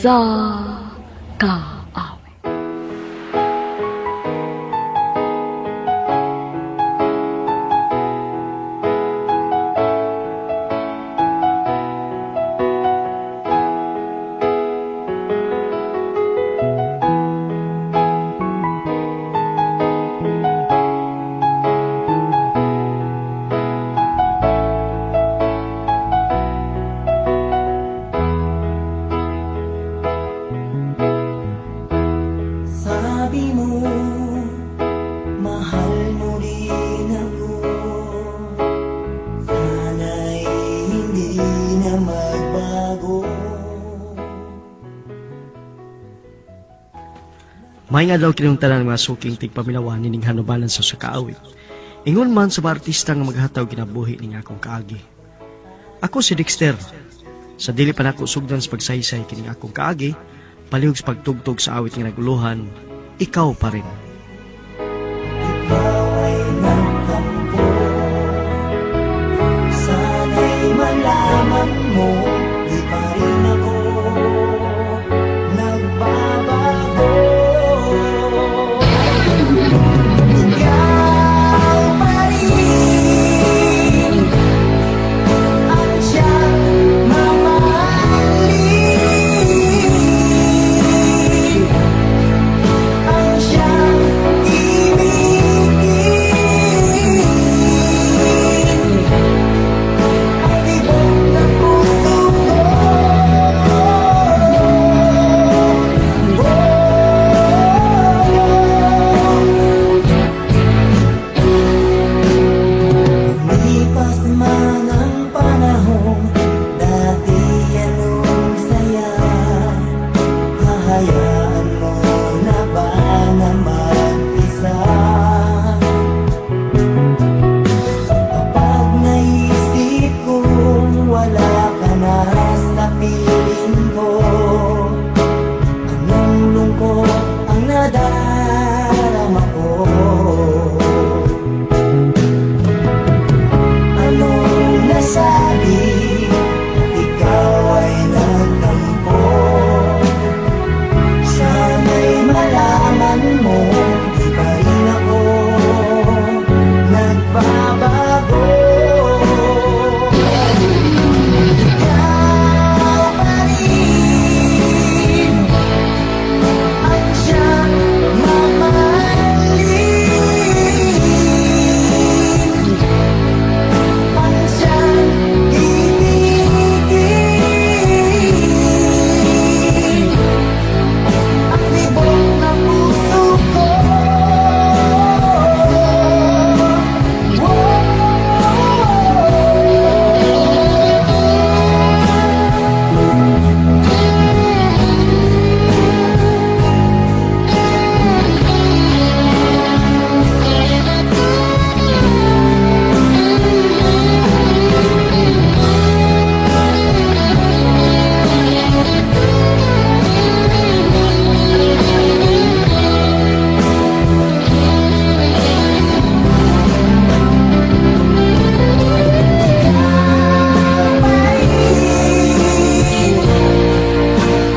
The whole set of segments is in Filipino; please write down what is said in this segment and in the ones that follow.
sa kaawit. Sabi mo, mahal mo rin ako. Sana'y hindi na magbago. May nga daw kinungtanan ng mga suking tigpaminawan nining hanubalan sa kaawit. Ingon man sa mga artista nga maghataw kinabuhi ning akong kaagi. Ako si Dexter. Sa dili pa nako sugdan sa pagsaysay kining akong kaagi, palihog sa pagtugtog sa awit nga naguluhan, ikaw pa rin. Ikaw ay nagtampo. Sana'y malaman mo, di pa rin ako nagbabago. Ikaw pa rin ang siyang mamahalin, ang siyang ibigin, ang tibok ng puso ko. Lumipas man ang panahon, dati anong saya, hahayaan mo na ba na mag-isa? Kapag naisip kong wala ka na sa piling ko, anong lungkot ang nadarama ko? Anong nasabi? Ikaw ay nagtampo. Sana'y malaman mo, di pa rin ako nagbabago. Ikaw pa rin ang siyang mamahalin, ang siyang ibigin, ang tibok ng puso ko.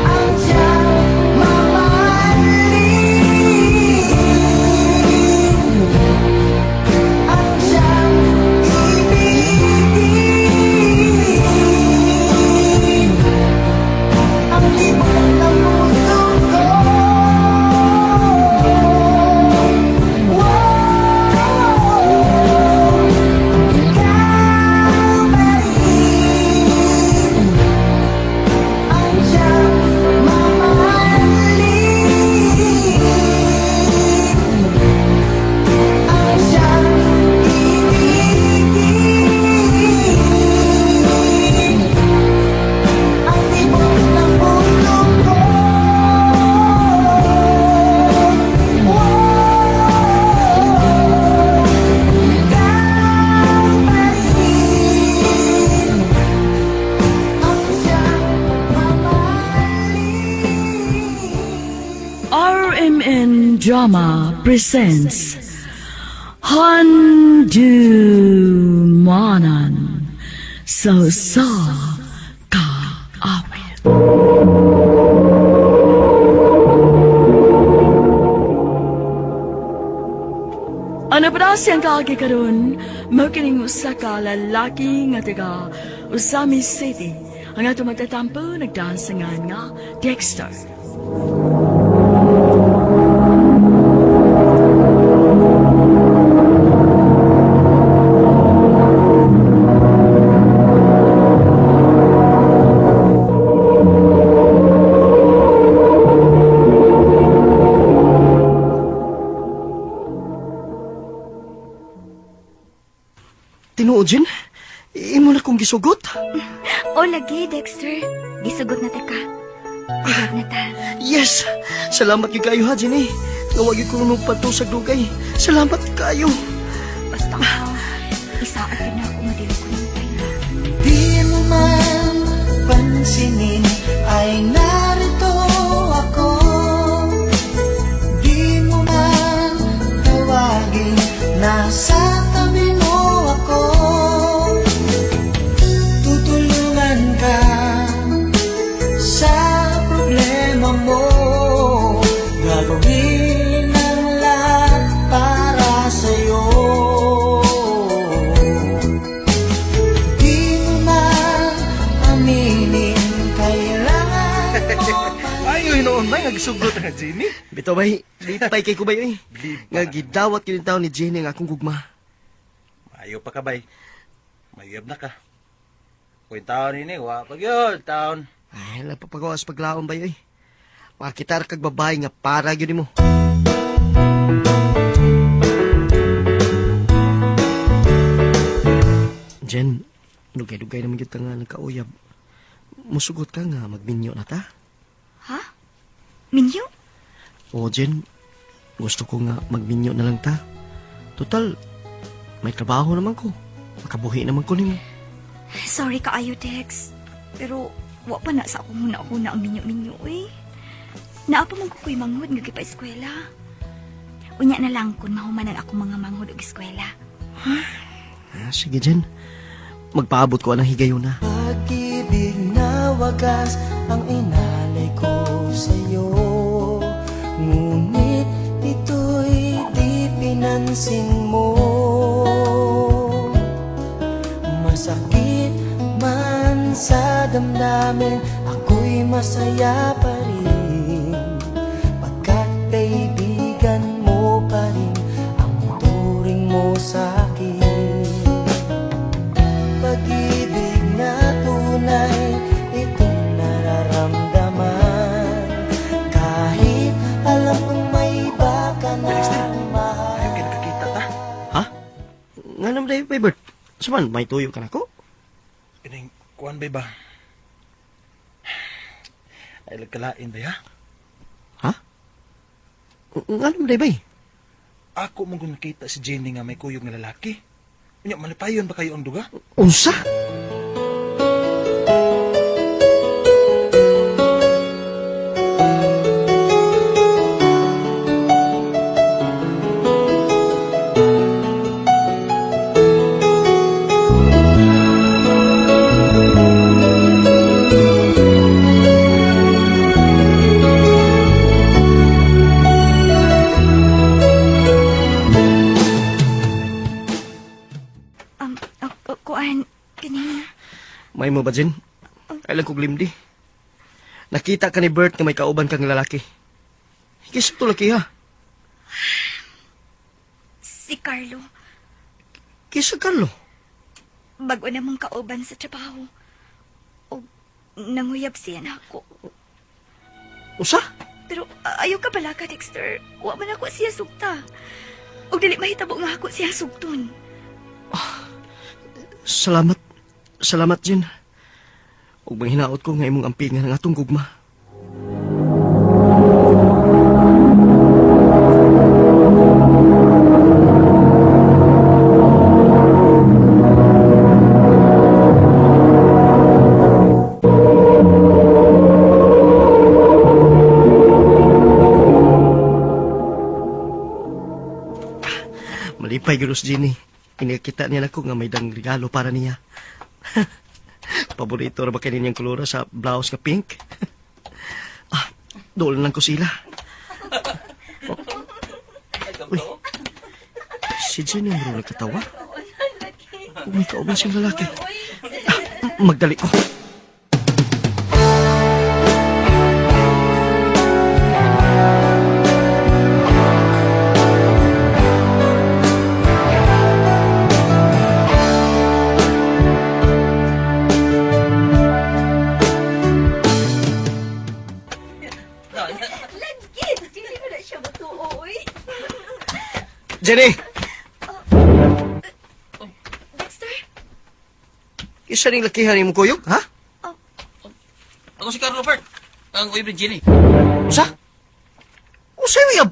Ang siyang mamahalin, ang siyang ibigin, ang tibok ng puso ko. Ikaw pa rin ang siyang mamahalin, ang siyang ibigin, ang tibok ng puso ko. Ikaw pa rin ang siyang mamahalin. RMN Drama presents Handumanan sa kaawit. Ano pa siyang kaagi karon? Makining usa ka lalaki nga taga Usami City. Ang ato magtatampo, nagdansangan nga Dexter. Tinuod, Jen? Imo na kong gisugot? O lagi, Dexter. Gisugot na ta ka. Uyab na ta. Yes! Salamat yung kayo ha, Jenny. Nawag yung kulunong pato sa dugay. Salamat kayo. Basta ka, isaat yun na ako madilo ko ng tayo. Di mo man pansinin ay narito ako. Di mo man tawagin, nasa tabi mo ako. Tutulungan ka sa problema mo. Gagawin ang lahat para sa'yo. Di mo man aminin, kailangan mo Ay, noon ba nagsugot nga Jenny? Bito bay, lipay kay ko ba yun? Nga gidawat yun taon ni Jenny ang akong gugma. Ayaw pa ka bay. Mayuyab na ka. Kung taon ini, wa pag yun, taon. Ay, napapagawas paglaon ba yun? Makitar kag babae nga para yun mo. Jen, dugay-dugay naman yun nga nagkauyab. Musugot ka nga, magminyo na ta. Ha? Minyo? Oo, Jen, gusto ko nga magminyo na lang ta. Total, may trabaho naman ko. Makabuhi naman ko nimo. Sorry ka ayo, Dex. Pero, wa pa na sa ako muna ang minyo-minyo, eh. Naapa man ko ko'y manghod nga pa eskwela. Unya na lang kung mahumanan ako mga manghod og eskwela. Ah, sige, Jen. Magpaabot ko ang higayon na. pag-ibig na wagas ang inalay ko sa'yo. Ngunit ito'y di pinansin mo. Masakit man sa damdamin, ako'y masaya pa rin. Pagkat kaibigan mo pa rin ang turing mo sa'kin. Pag-ibig na tunay, itong nararamdaman. Kahit alam kong may iba ka na Ayaw mahal. kinakakita ta. Ha? Nga naman dahi, Bert. Saman, may tuyo ka na ko? Ining, kuhan bay ba? Ay, lagkalain ba ya? Ha? Nga naman dahi, bay? Ako mong nakita si Jenny nga may kuyog nga lalaki. Unya, malipayon ba kayo ang duga? Unsa? Kuan, kanina. May mo ba, Jen? Ay lang kong limdi. Nakita ka ni Bert nga may kauban kang lalaki. Higis ito laki, ha? Si Carlo, Kisa Carlo. bago namang kauban sa trabaho. O, nanguyab siya na ako. Usa? Pero ayaw ka pala ka, Dexter. Wa man ako siya sugta. O dili mahitabo nga ako siya sugton. Salamat. Salamat, Jen. Huwag bang hinaot ko nga imong ampingan ang atong gugma. Malipay, Gulos Jenny. Inakita niya ako nga may dang regalo para niya. Paborito na ba kayo niyang kulura sa blouse nga pink? Doon lang ko sila. Uy, Si Jenny ang muro nagkatawa. Kung may kauban siyang lalaki. Magdali ko. Lagkit! Hindi mo na siya matuoy. Jenny! Dexter? Isa ning lakihan imong kuyog, ha? Ako si Carlo Bert. Ang uyab ni Jenny. Usa? Usa uyab?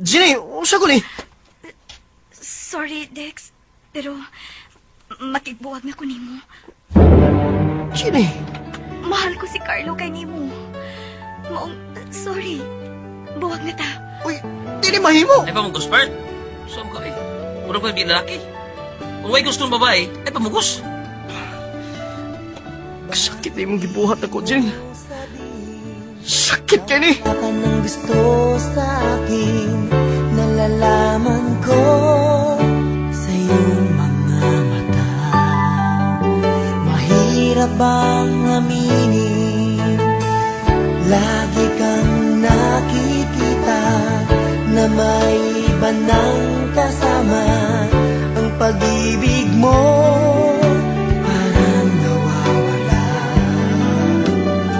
Jenny, usa ko ni? Sorry, Dex. Pero, makigbuwag na ko nimo. Jenny, Mahal ko si Carlo kay nimo. Maong, sorry. Buwag na ta. uy, di mahimo. Ay pamugos, Bert. Saan ka eh? Mura pa yung di lalaki. Kung may gusto ng babae, ay pamugos. Sakit na imong gibuhat ako, Jenny. Sakit ka ni. Ka ng gusto sa akin, nalalaman ko sa iyong mga mata. Mahirap bang aminin, lagi kang nakikita na may iba nang kasama. Ang pag-ibig mo parang nawawala.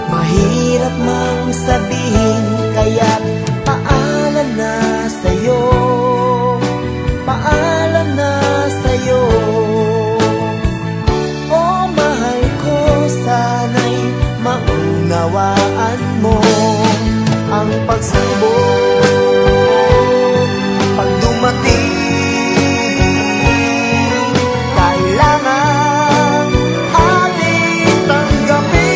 Mahirap mang sabihin, kaya't paalam na sa'yo. Paalam na sa'yo. Oh, mahal ko, sana'y maunawaan mo ang pagsubok. Pag dumating, kailangan ating tanggapin.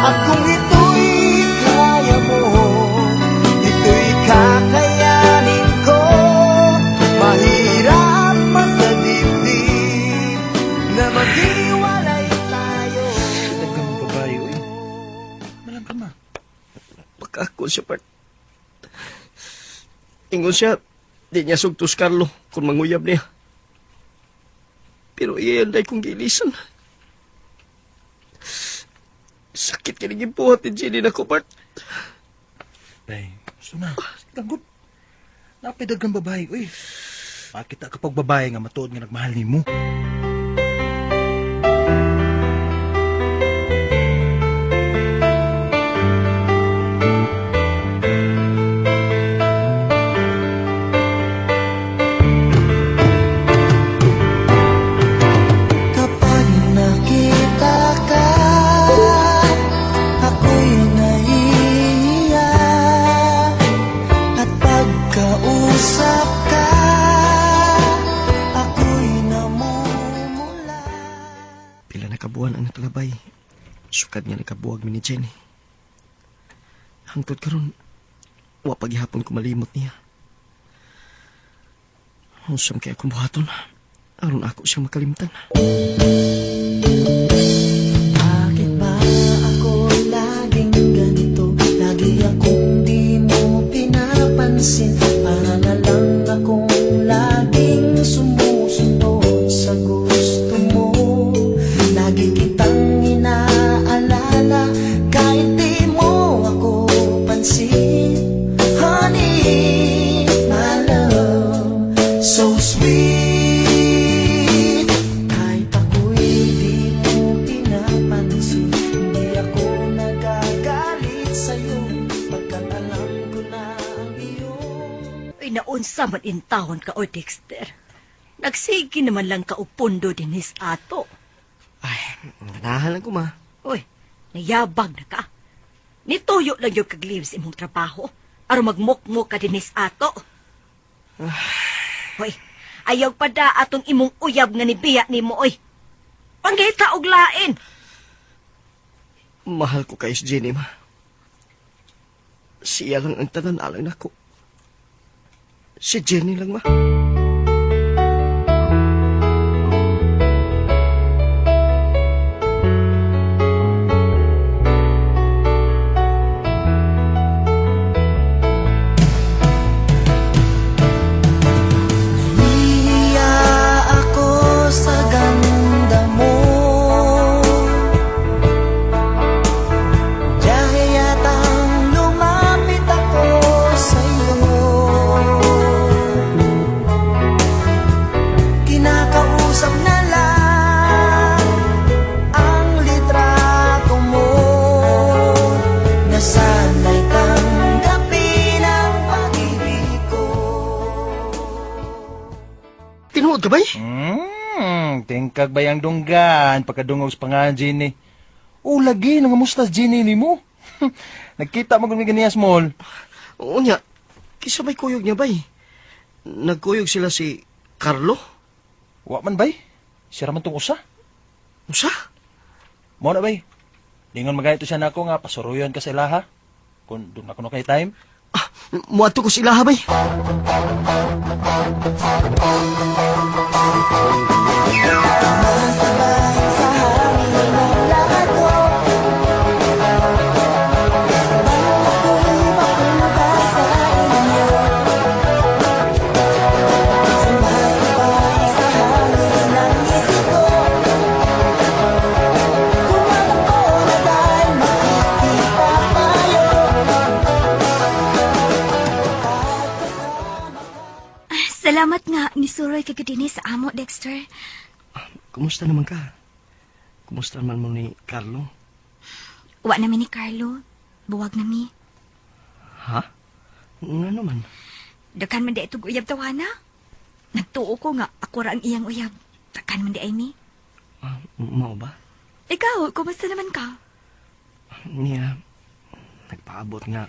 At kung ito'y kaya mo, ito'y kakayanin ko. Mahirap man sa dibdib na maghiwalay tayo. Dagang babae, uy. Malang ka ma. Pagka ako siya, Bert. Ingon siya, di niya sugtos Carlo kung manguyab niya. Pero iyanday kong gilisan. Sakit ka naging buhat ni Jenny na ko, Bert. Bay, gusto na. Langgot. Napidagang babae, uy. Makita kapag babae nga matuod nga nagmahal ni mo. Kapag nakita ka, ako'y nahihiya. At pagkausap ka, ako'y namumula. Pila na kabuan ang nakalabay. Sukad nga nakabuwag mi ni Jenny. Hangtod karon, wa paghihapon ko malimot niya. Usam kaya akong buhaton. Aron ako siyang makalimtan. Bakit ba ako laging ganito? Lagi akong di mo pinapansin. Para na lang akong laging sumusunod sa gusto mo. Lagi kitang inaalala kahit di mo ako pansin. Honey, my love, so sweet. Kahit ako'y di mo pinapansin, hindi ako nagagalit sa'yo, pagkat alam ko na ang iyong Ay, naunsa man intawon ka, o Dexter. Nagsigi naman lang ka upundo din his ato. Ay, ganahan lang ko, ma. Uy, nayabag na ka. Nituyo lang yung kagliw sa imong trabaho. Aro magmukmuk ka din his ato. Uy, ayaw pa da atong imong uyab nga nibiya ni mo, oy. Panggita og lain. Mahal ko kay Jenny, ma. Siya lang ang tanan alang nako. Si Jenny lang, ma. ka bay? Tingkag bayang dunggan, pagkadungog sa pangalan Jenny. O, lagi, nangamusta Jenny ni mo. Nagkita mo kung ganiya small. Oo niya, kisa may kuyog niya bay. Nagkuyog sila si Carlo? Wa man bay? Sira man tong usa. Usa? Mo na bay. Lingon magayto siya nako nga pasuruyon ka sa ilaha. Kung doon ako no kay time. Ah, muadto ko sila ha bay. Masabay sa hangin ng lahat ko. Ako'y mapunta sa inyo. Sumasabay sa hangin ng isip ko. Tumatakbo na dahil makikipapayo. Salamat nga ni Suroy kagadini sa amo, Dexter. Kumusta naman ka? Kumusta naman mo ni Carlo? Wa namin ni Carlo. Buwag nami. Ha? Nga naman. Dakan man di itong uyab tawana. Nagtuo ko nga ako ra ang iyang uyab. Dakan man di ay mi. Ah, mao ba? Ikaw, kumusta naman ka? Niya, nagpaabot nga,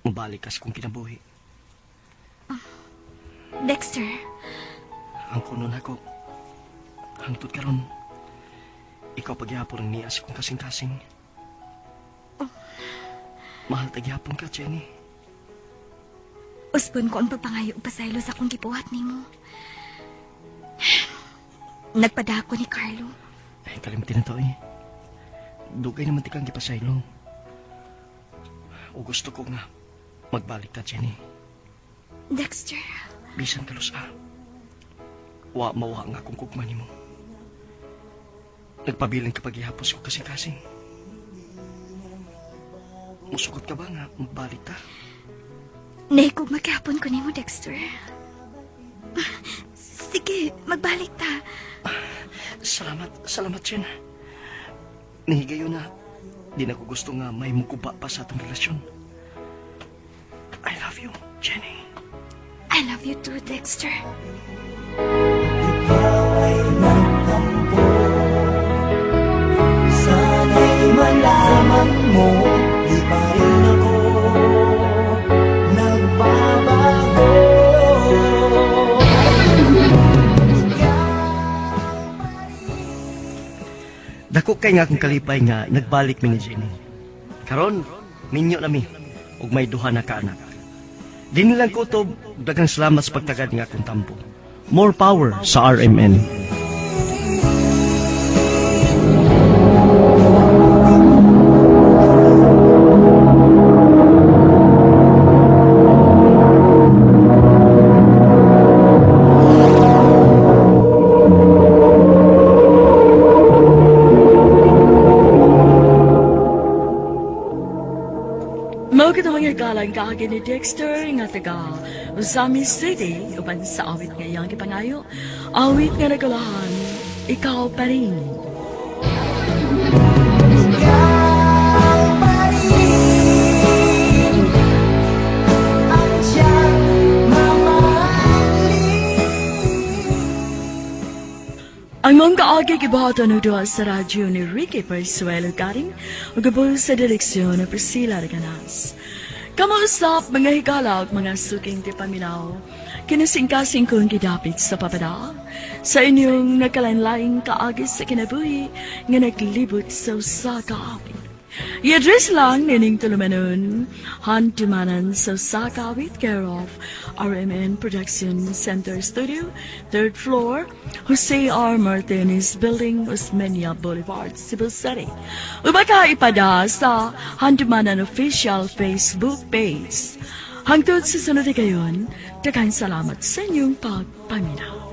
mabalik kas kong kinabuhi. Dexter, Ang kunon ako, hangtod karon, ikaw pagyapon ang niyas kong kasing-kasing. Mahal tagyapon ka, Jenny. uspon ko ang pagpangayo ug pasaylo sa akong gibuhat nimo. Nagpadako ni Carlo. Ay, kalimutin na to eh. Dugay naman tikang gipasaylo. O gusto ko nga, magbalik ka, Jenny. Dexter, Bisan kalos wa mawa nga kung kugma nimo. Nagpabilin ka paghihapos ko kasing-kasing. Musugot ka ba nga magbalik ka? nahikog maghapon ko nimo, Dexter. Sige, magbalik ta. Salamat, Jen. Nahigayo na. Di na ko gusto nga may mukuba pa sa atong relasyon. I love you, Jenny. I love you too, Dexter. Ikaw ay nagtampo. Sana'y malaman mo, di pa rin ako nagbabago. Dako kay nga akong kalipay nga nagbalik mi ni Jenny. Karon, minyo na mi, ug may duha na ka anak. Di nilang kutob, daghang salamat sa pagtagad nga akong tampo. More power sa RMN. Mao kita mga galang kaagi ni Dexter nga taga Usami City uban sa awit nga iyang gipangayo. Awit nga nagalahan, ikaw pa rin. Ikaw pa rin ang siyang mamahalin. Ang mga kaagi gibuhatan ng duha sa radyo ni Ricky Persuelo Garing ug gabos sa direksyon ni Priscilla Reganas. Kamusta mga higala ug mga suking ti paminaw? Kinasingkasing kong gidapit sa papada sa inyong nakalanlaing kaagi sa kinabuhi nga naglibot sa usa ka awit. I-address lang nining tulumanon, hantumanan sa usa ka awit care of RMN Production Center Studio, 3rd floor, Jose R. Martinez Building, Osmeña Boulevard, Cebu City. Ubaka ipada sa hantumanan official Facebook page. Hangtod sa sunod na gayon, daghang salamat sa inyong pagpaminaw.